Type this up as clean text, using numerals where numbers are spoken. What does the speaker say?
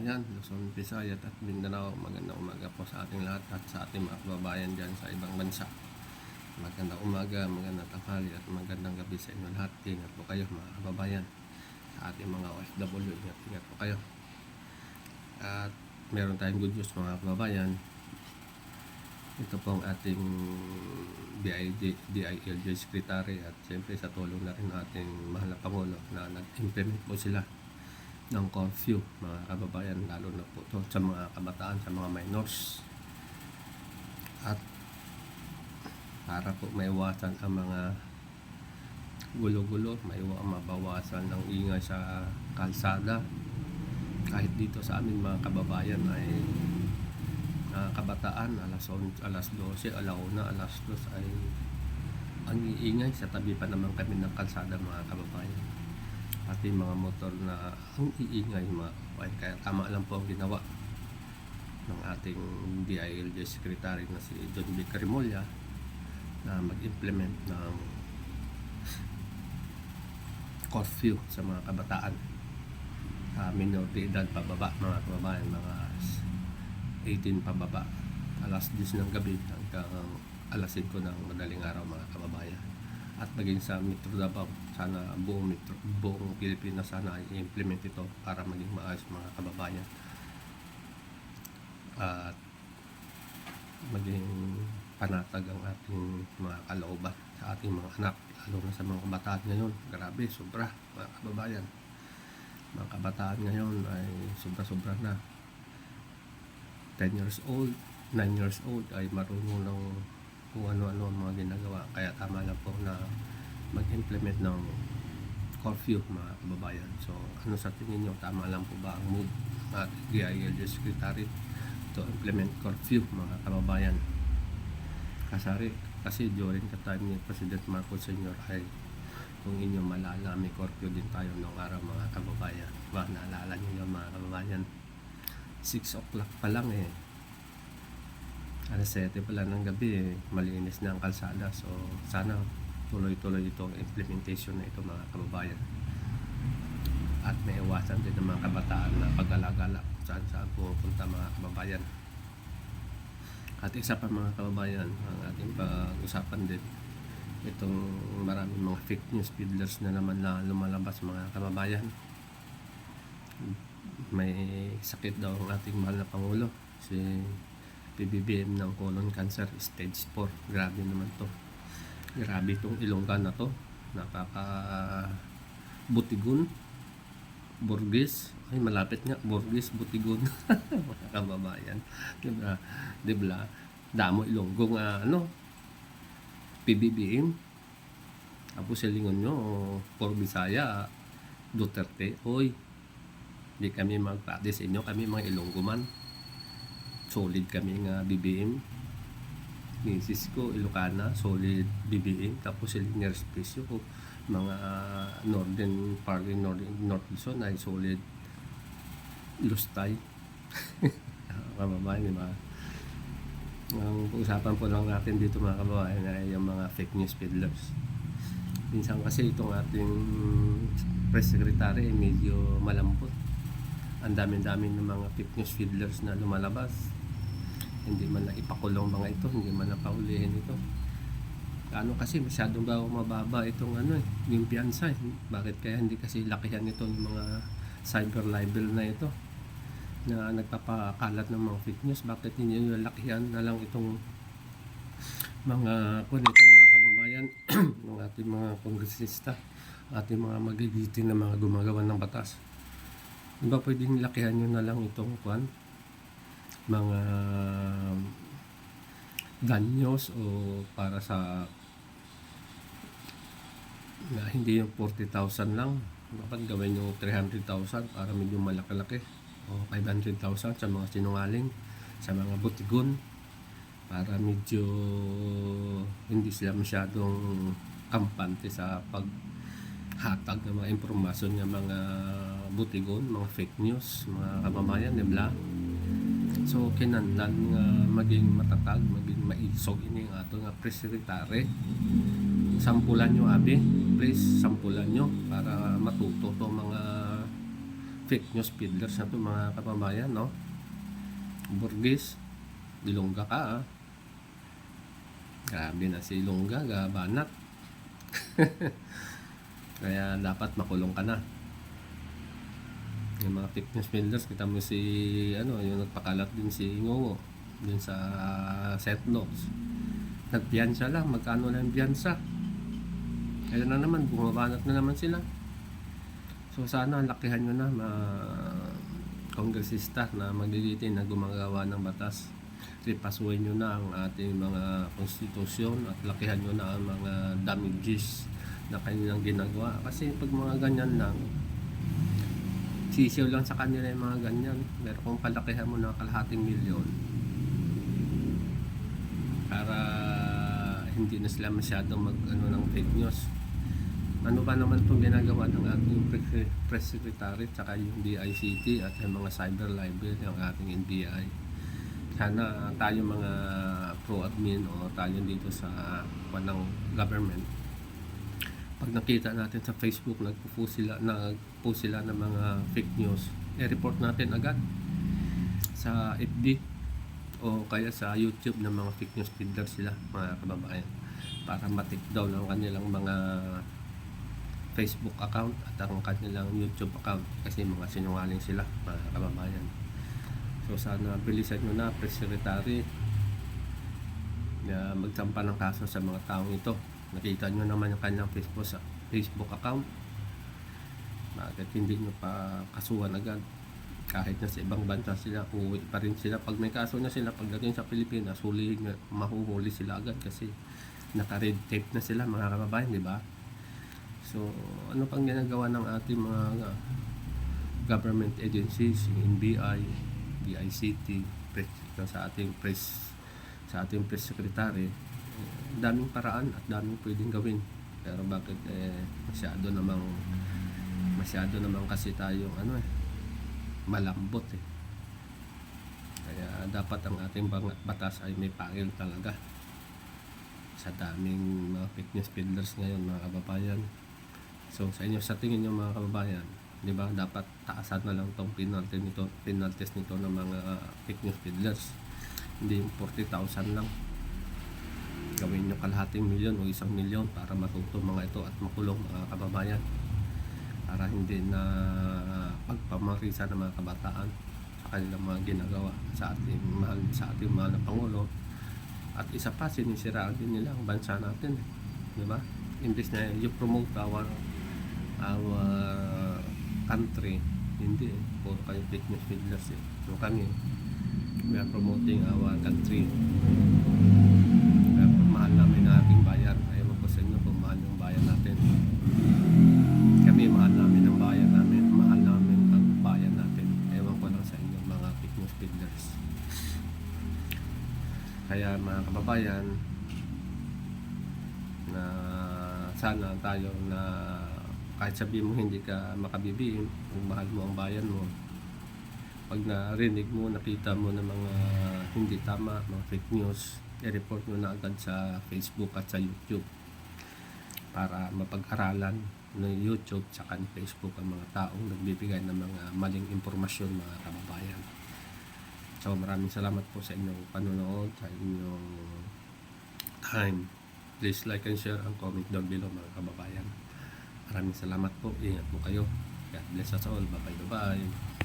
kababayan, Luzon, Visayas at Mindanao. Magandang umaga po sa ating lahat at sa ating mga kababayan dyan sa ibang bansa. Magandang umaga, magandang tanghali at magandang gabi sa inyo lahat. Ingat po kayo mga kababayan. Sa ating mga OFW, ingat po kayo. At meron tayong good news mga kababayan. Ito pong ating DILG Secretary at siyempre sa tulong na rin ng ating mahal na Pangulo na nag-implement po sila ng curfew mga kababayan, lalo na po to sa mga kabataan, sa mga minors, at para po maiwasan ang mga gulo-gulo, mabawasan ng ingay sa kalsada. Kahit dito sa amin mga kababayan ay kabataan, alas 12, alauna, alas 2 ay ang iingay. Sa tabi pa naman kami ng kalsada mga kababayan, pati mga motor na ang iingay mga kababayan. Kaya tama lang po ang ginawa ng ating DILG Secretary na si John B. Carimulya na mag-implement ng curfew sa mga kabataan, minor de edad pababa mga kababayan, mga 18 pababa, alas 10 ng gabi hanggang alas 5 ng madaling araw mga kababayan. At maging sa Metro Davao, sana buong Pilipinas sana i-implement ito para maging maayos mga kababayan at maging panatag ang ating mga kalooban sa ating mga anak, lalo na sa mga kabataan ngayon. Grabe, sobra mga kababayan. Mga kabataan ngayon ay sobra na. 10 years old, 9 years old ay marunong ng kung ano-ano ang mga ginagawa. Kaya tama lang po na mag-implement ng curfew mga kababayan. So ano sa tingin nyo, tama lang po ba ang move at DILG Secretary to implement curfew mga kababayan? Kasi during the time ni President Marcos Sr. ay, kung inyo malala, may curfew din tayo noong araw mga kababayan. Naalala nyo yun mga kababayan? 6 o'clock pa lang alas 7 pala ng gabi malinis na ang kalsada. So sana tuloy-tuloy itong implementation na ito mga kababayan, at may iwasan din ng mga kabataan na pag-alagala saan pupunta mga kababayan. At isa pa mga kababayan, ang ating pag-usapan din itong maraming mga fake news peddlers na naman na lumalabas mga kababayan. May sakit daw ang ating mahal na Pangulo, si PBBM, ng colon cancer stage 4. Grabe naman to. Grabe itong Ilongga na to. Butigon, Burgess. Ay malapit nga, Burgess, Butigon. Mga kababayan. Diba? Damo Ilonggo nga PBBM. Tapos silingon nyo, for Bisaya, Duterte. Hoy, di kami mag-practice inyo, kami mga Ilonggo man. Solid kami nga BBM. Misis ko Ilocana, solid BBM. Tapos Silinger Especio, mga northern party, North Luzon ay solid Lustay. Kababayan, diba? Ang usapan po lang natin dito mga kababayan ay yung mga fake news peddlers. Minsan kasi itong ating press secretary ay medyo malambot. Ang dami-dami ng mga fake news peddlers na lumalabas. Hindi man na ipakulong mga ito, hindi man na paulihin ito. Kasi masyadong mababa itong yung piyansa. Bakit kaya hindi kasi lakihan ito ng mga cyber libel na ito na nagpapakalat ng mga fake news? Bakit hindi nyo lakihan na lang itong mga mga kababayan ng ating mga kongresista, ating mga magigiting na mga gumagawa ng batas? Diba pwedeng lakihan nyo na lang itong mga danyos, o para sa na hindi yung 40,000 lang, dapat gawin yung 300,000 para medyo malaki-laki, o 500,000 sa mga sinungaling, sa mga butigon, para medyo hindi sila masyadong kampante sa paghatag ng mga impormasyon ng mga butigon, mga fake news mga kababayan, diba? So kinahanglan nga maging matatag, maging maisog ini ang ato nga press secretary. Sampulan nyo abi, please, sampulan nyo para matuto to mga fake news peddlers na to mga kababayan, no? Burgis, Ilongga ka, ah. Grabe na si Ilongga, gabanat. Kaya dapat makulong ka na. Yung mga fake news peddlers, kita mo si yung nagpakalat din si Ngongo dun sa St. Notes. Nagbiyansa lang, magkano lang biyansa. Kaya na naman, bumabanat na naman sila. So sana lakihan nyo na kongresista na maglilitin na gumagawa ng batas. Ripasuhin nyo na ang ating mga konstitusyon at lakihan nyo na ang mga damages na kanilang ginagawa. Kasi pag mga ganyan lang, sisiw lang sa kanila yung mga ganyan. Pero kung palakihan mo na kalahating milyon, para hindi na sila masyadong ng fake news. Ano ba naman itong ginagawa ng ating press secretary tsaka yung DICT at yung mga cyber libel yung ating NBI. Sana tayo mga pro-admin o tayo dito sa walang government, pag nakita natin sa Facebook nagpo-post sila ng mga fake news, i-report natin agad sa FB o kaya sa YouTube ng mga fake news peddlers sila mga kababayan, para ma-take down ang kanilang mga Facebook account at ang kanilang YouTube account kasi mga sinungaling sila mga kababayan. So sana bilisan nyo na press secretary na magsampa ng kaso sa mga taong ito. Nakita nyo naman yung kanilang Facebook account. Bakit hindi nyo pa kasuhan agad? Kahit na sa ibang bansa sila, uuwi pa rin sila. Pag may kaso na sila, pagdating sa Pilipinas, mahuhuli sila agad kasi naka-red tape na sila mga kababayan, di ba? So, ano pang ginagawa ng ating mga government agencies, NBI, DICT, sa ating press secretary, daming paraan at daming pwedeng gawin. Pero bakit masyado namang kasi tayong malambot eh. Kaya dapat ang ating batas ay may pangil talaga. Sa daming mga fake news peddlers ngayon mga kababayan. So sa tingin nyo mga kababayan, di ba, dapat taasan na lang tong penalties nito ng mga fake news peddlers. Hindi yung 40,000 lang. Gawin nyo kalahating milyon o 1 milyon para matuto mga ito at makulong mga kababayan, para hindi na pagpamarisa ng mga kabataan sa kanilang mga ginagawa sa ating mahal na Pangulo. At isa pa, sinisiraan din nila ang bansa natin, di ba? Imbes na you promote our country, hindi puro kayo fake news peddlers eh. So kami, we are promoting our country. Mahal namin ang ating bayan. Ayaw mo po sa inyo kung mahal yung bayan natin. Kami mahal namin ang bayan namin. Mahal namin ang bayan natin. Ewan ko lang sa inyo mga fake news peddlers. Kaya mga kababayan, na sana tayo na kahit sabihin mo hindi ka makabibiin, kung mahal mo ang bayan mo, pag narinig mo, nakita mo ng mga hindi tama, mga fake news, i-report mo na agad sa Facebook at sa YouTube para mapag-aralan ng YouTube at Facebook ang mga taong nagbibigay ng mga maling impormasyon mga kababayan. So maraming salamat po sa inyong panonood, sa inyong time. Please like and share and comment down below mga kababayan. Maraming salamat po. Ingat po kayo. God bless us all. Bye bye.